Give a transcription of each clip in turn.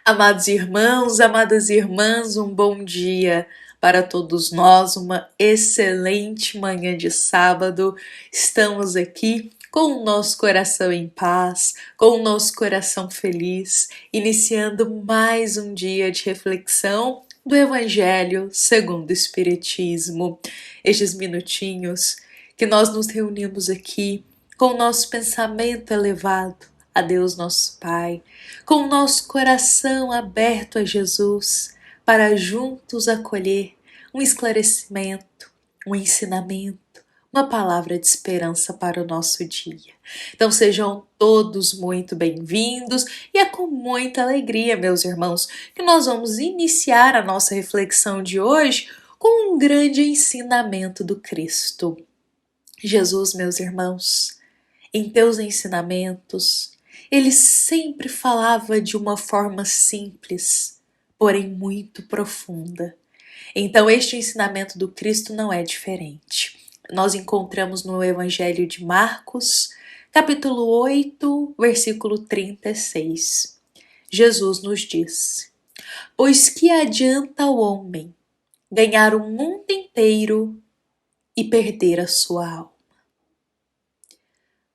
Amados irmãos, amadas irmãs, um bom dia para todos nós, uma excelente manhã de sábado. Estamos aqui com o nosso coração em paz, com o nosso coração feliz, iniciando mais um dia de reflexão do Evangelho segundo o Espiritismo. Estes minutinhos que nós nos reunimos aqui com o nosso pensamento elevado a Deus nosso Pai, com o nosso coração aberto a Jesus, para juntos acolher um esclarecimento, um ensinamento, uma palavra de esperança para o nosso dia. Então sejam todos muito bem-vindos e é com muita alegria, meus irmãos, que nós vamos iniciar a nossa reflexão de hoje com um grande ensinamento do Cristo. Jesus, meus irmãos, em teus ensinamentos, ele sempre falava de uma forma simples, porém muito profunda. Então este ensinamento do Cristo não é diferente. Nós encontramos no Evangelho de Marcos, capítulo 8, versículo 36. Jesus nos diz: Pois que adianta o homem ganhar o mundo inteiro e perder a sua alma?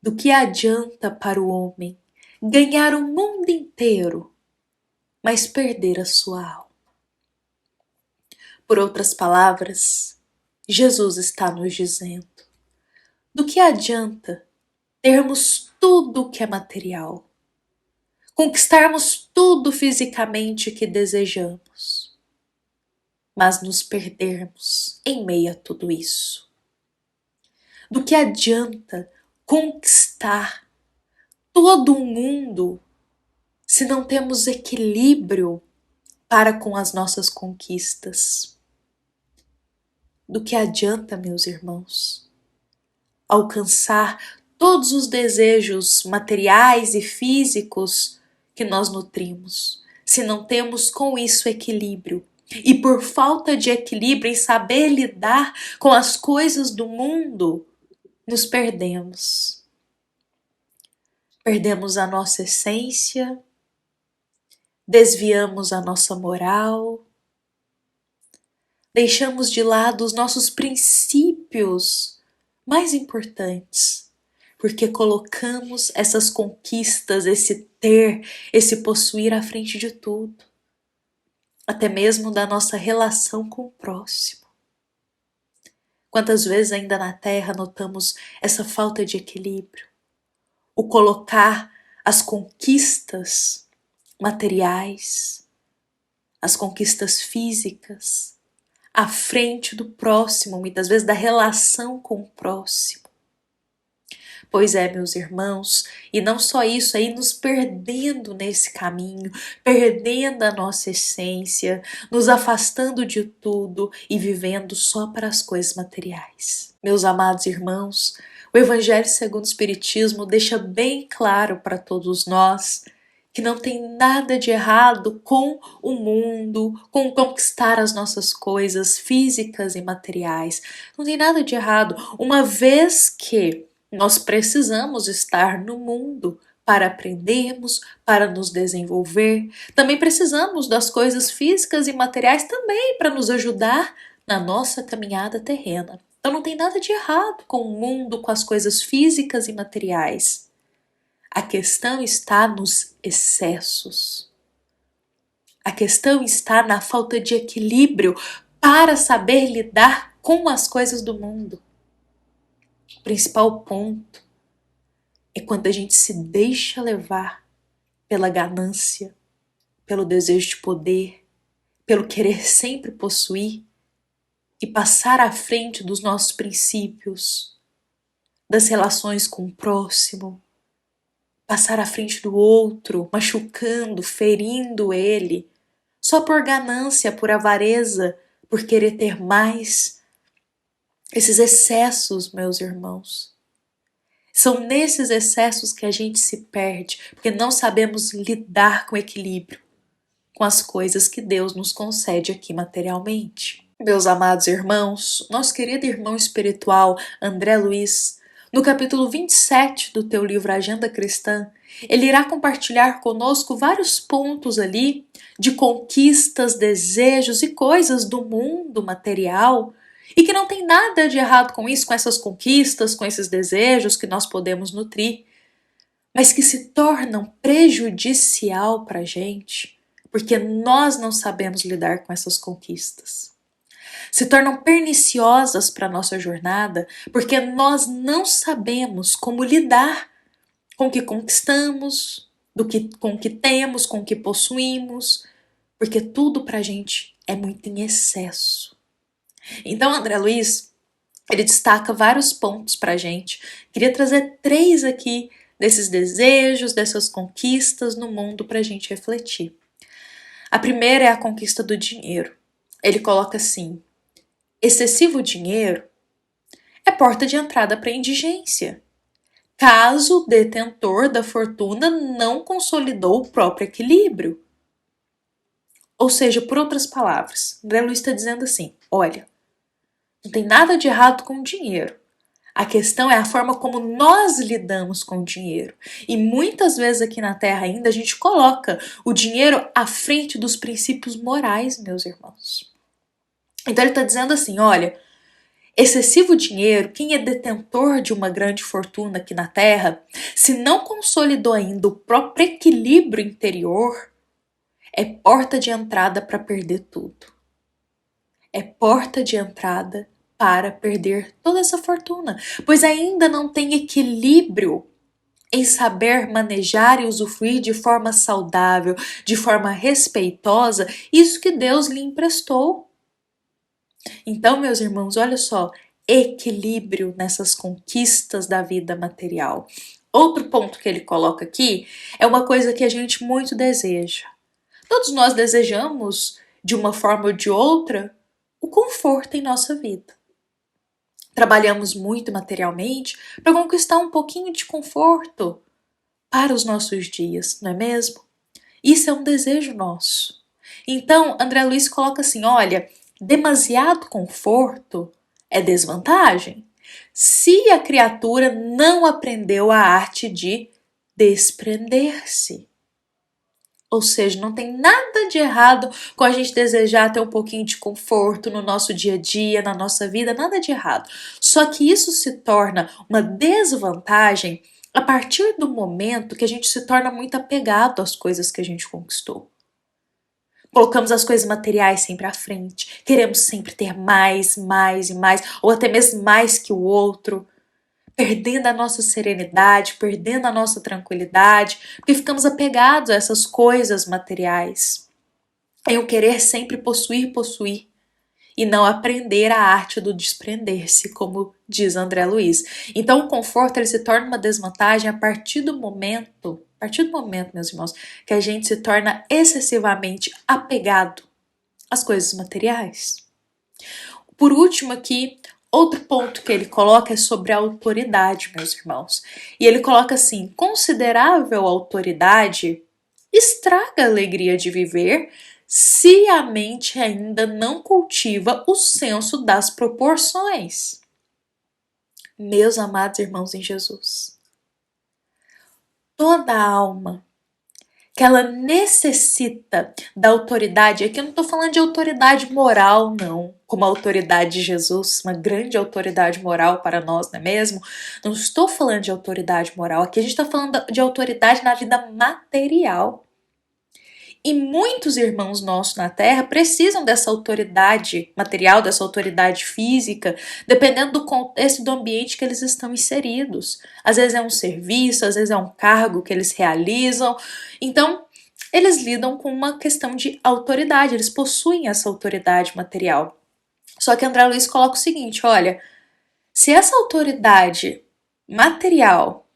Do que adianta para o homem ganhar o mundo inteiro, mas perder a sua alma? Por outras palavras, Jesus está nos dizendo: do que adianta termos tudo o que é material, conquistarmos tudo fisicamente que desejamos, mas nos perdermos em meio a tudo isso? Do que adianta conquistar todo o mundo se não temos equilíbrio para com as nossas conquistas? Do que adianta, meus irmãos, alcançar todos os desejos materiais e físicos que nós nutrimos, se não temos com isso equilíbrio? E por falta de equilíbrio em saber lidar com as coisas do mundo, nos perdemos. Perdemos a nossa essência, desviamos a nossa moral, deixamos de lado os nossos princípios mais importantes, porque colocamos essas conquistas, esse ter, esse possuir à frente de tudo, até mesmo da nossa relação com o próximo. Quantas vezes ainda na Terra notamos essa falta de equilíbrio? O colocar as conquistas materiais, as conquistas físicas, à frente do próximo, muitas vezes da relação com o próximo. Pois é, meus irmãos, e não só isso, aí nos perdendo nesse caminho, perdendo a nossa essência, nos afastando de tudo e vivendo só para as coisas materiais. Meus amados irmãos, o Evangelho segundo o Espiritismo deixa bem claro para todos nós que não tem nada de errado com o mundo, com conquistar as nossas coisas físicas e materiais. Não tem nada de errado, uma vez que nós precisamos estar no mundo para aprendermos, para nos desenvolver. Também precisamos das coisas físicas e materiais também para nos ajudar na nossa caminhada terrena. Então não tem nada de errado com o mundo, com as coisas físicas e materiais. A questão está nos excessos. A questão está na falta de equilíbrio para saber lidar com as coisas do mundo. O principal ponto é quando a gente se deixa levar pela ganância, pelo desejo de poder, pelo querer sempre possuir e passar à frente dos nossos princípios, das relações com o próximo, passar à frente do outro, machucando, ferindo ele, só por ganância, por avareza, por querer ter mais. Esses excessos, meus irmãos, são nesses excessos que a gente se perde, porque não sabemos lidar com equilíbrio, com as coisas que Deus nos concede aqui materialmente. Meus amados irmãos, nosso querido irmão espiritual André Luiz No capítulo 27 do teu livro Agenda Cristã, ele irá compartilhar conosco vários pontos ali de conquistas, desejos e coisas do mundo material e que não tem nada de errado com isso, com essas conquistas, com esses desejos que nós podemos nutrir, mas que se tornam prejudicial para a gente porque nós não sabemos lidar com essas conquistas. Se tornam perniciosas para a nossa jornada porque nós não sabemos como lidar com o que conquistamos, com o que temos, com o que possuímos, porque tudo para a gente é muito em excesso. Então, André Luiz, ele destaca vários pontos para a gente. Queria trazer 3 aqui desses desejos, dessas conquistas no mundo para a gente refletir. A primeira é a conquista do dinheiro. Ele coloca assim: excessivo dinheiro é porta de entrada para a indigência, caso o detentor da fortuna não consolidou o próprio equilíbrio. Ou seja, por outras palavras, André Luiz está dizendo assim: olha, não tem nada de errado com o dinheiro. A questão é a forma como nós lidamos com o dinheiro. E muitas vezes aqui na Terra ainda a gente coloca o dinheiro à frente dos princípios morais, meus irmãos. Então ele está dizendo assim, olha, excessivo dinheiro, quem é detentor de uma grande fortuna aqui na Terra, se não consolidou ainda o próprio equilíbrio interior, é porta de entrada para perder tudo. É porta de entrada para perder toda essa fortuna, pois ainda não tem equilíbrio em saber manejar e usufruir de forma saudável, de forma respeitosa, isso que Deus lhe emprestou. Então, meus irmãos, olha só, equilíbrio nessas conquistas da vida material. Outro ponto que ele coloca aqui é uma coisa que a gente muito deseja. Todos nós desejamos, de uma forma ou de outra, o conforto em nossa vida. Trabalhamos muito materialmente para conquistar um pouquinho de conforto para os nossos dias, não é mesmo? Isso é um desejo nosso. Então, André Luiz coloca assim, olha, demasiado conforto é desvantagem se a criatura não aprendeu a arte de desprender-se. Ou seja, não tem nada de errado com a gente desejar ter um pouquinho de conforto no nosso dia a dia, na nossa vida, nada de errado. Só que isso se torna uma desvantagem a partir do momento que a gente se torna muito apegado às coisas que a gente conquistou. Colocamos as coisas materiais sempre à frente, queremos sempre ter mais, mais e mais, ou até mesmo mais que o outro, perdendo a nossa serenidade, perdendo a nossa tranquilidade, porque ficamos apegados a essas coisas materiais. Em o querer sempre possuir, e não aprender a arte do desprender-se, como diz André Luiz. Então o conforto ele se torna uma desvantagem a partir do momento, meus irmãos, que a gente se torna excessivamente apegado às coisas materiais. Por último aqui, outro ponto que ele coloca é sobre a autoridade, meus irmãos. E ele coloca assim, considerável autoridade estraga a alegria de viver se a mente ainda não cultiva o senso das proporções. Meus amados irmãos em Jesus, toda alma que ela necessita da autoridade, aqui eu não estou falando de autoridade moral não, como a autoridade de Jesus, uma grande autoridade moral para nós, não é mesmo? Não estou falando de autoridade moral, aqui a gente está falando de autoridade na vida material. E muitos irmãos nossos na Terra precisam dessa autoridade material, dessa autoridade física, dependendo do contexto do ambiente que eles estão inseridos. Às vezes é um serviço, às vezes é um cargo que eles realizam. Então, eles lidam com uma questão de autoridade, eles possuem essa autoridade material. Só que André Luiz coloca o seguinte, olha, se essa autoridade material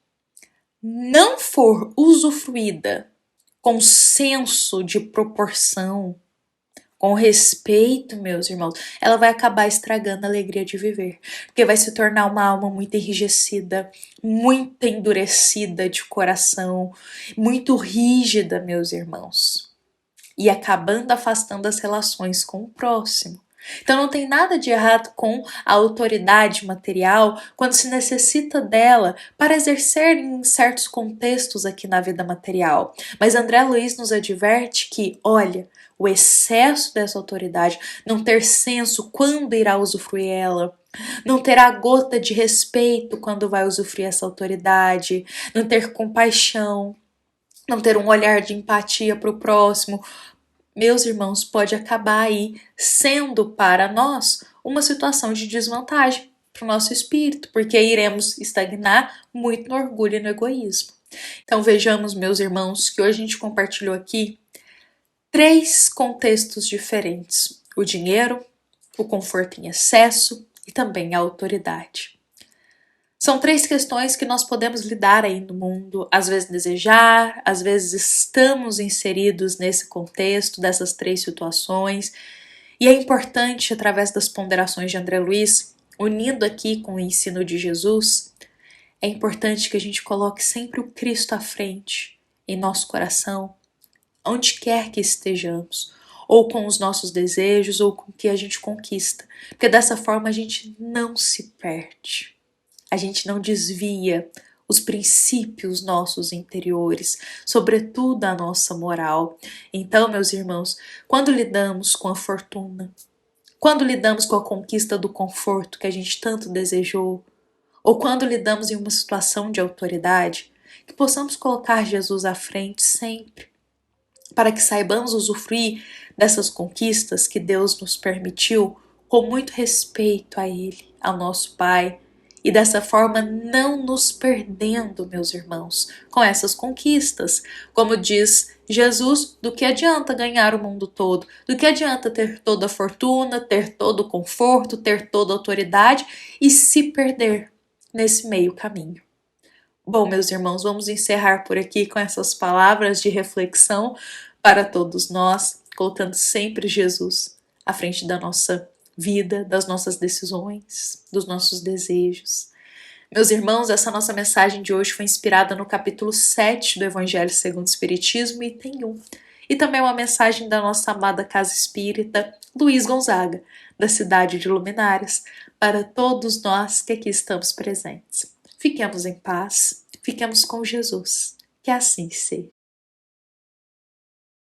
não for usufruída com senso de proporção, com respeito, meus irmãos, ela vai acabar estragando a alegria de viver, porque vai se tornar uma alma muito enrijecida, muito endurecida de coração, muito rígida, meus irmãos, e acabando afastando as relações com o próximo. Então não tem nada de errado com a autoridade material quando se necessita dela para exercer em certos contextos aqui na vida material. Mas André Luiz nos adverte que, olha, o excesso dessa autoridade, não ter senso quando irá usufruir ela, não ter a gota de respeito quando vai usufruir essa autoridade, não ter compaixão, não ter um olhar de empatia para o próximo, meus irmãos, pode acabar aí sendo para nós uma situação de desvantagem para o nosso espírito, porque iremos estagnar muito no orgulho e no egoísmo. Então vejamos, meus irmãos, que hoje a gente compartilhou aqui 3 contextos diferentes: o dinheiro, o conforto em excesso e também a autoridade. São 3 questões que nós podemos lidar aí no mundo, às vezes desejar, às vezes estamos inseridos nesse contexto dessas 3 situações, e é importante, através das ponderações de André Luiz, unindo aqui com o ensino de Jesus, é importante que a gente coloque sempre o Cristo à frente em nosso coração, onde quer que estejamos, ou com os nossos desejos, ou com o que a gente conquista, porque dessa forma a gente não se perde. A gente não desvia os princípios nossos interiores, sobretudo a nossa moral. Então, meus irmãos, quando lidamos com a fortuna, quando lidamos com a conquista do conforto que a gente tanto desejou, ou quando lidamos em uma situação de autoridade, que possamos colocar Jesus à frente sempre, para que saibamos usufruir dessas conquistas que Deus nos permitiu com muito respeito a Ele, ao nosso Pai, e dessa forma não nos perdendo, meus irmãos, com essas conquistas. Como diz Jesus, do que adianta ganhar o mundo todo? Do que adianta ter toda a fortuna, ter todo o conforto, ter toda a autoridade e se perder nesse meio caminho? Bom, meus irmãos, vamos encerrar por aqui com essas palavras de reflexão para todos nós, colocando sempre Jesus à frente da nossa vida, das nossas decisões, dos nossos desejos. Meus irmãos, essa nossa mensagem de hoje foi inspirada no capítulo 7 do Evangelho segundo o Espiritismo, item 1, e também uma mensagem da nossa amada Casa Espírita Luiz Gonzaga, da cidade de Luminárias, para todos nós que aqui estamos presentes. Fiquemos em paz, fiquemos com Jesus, que assim seja.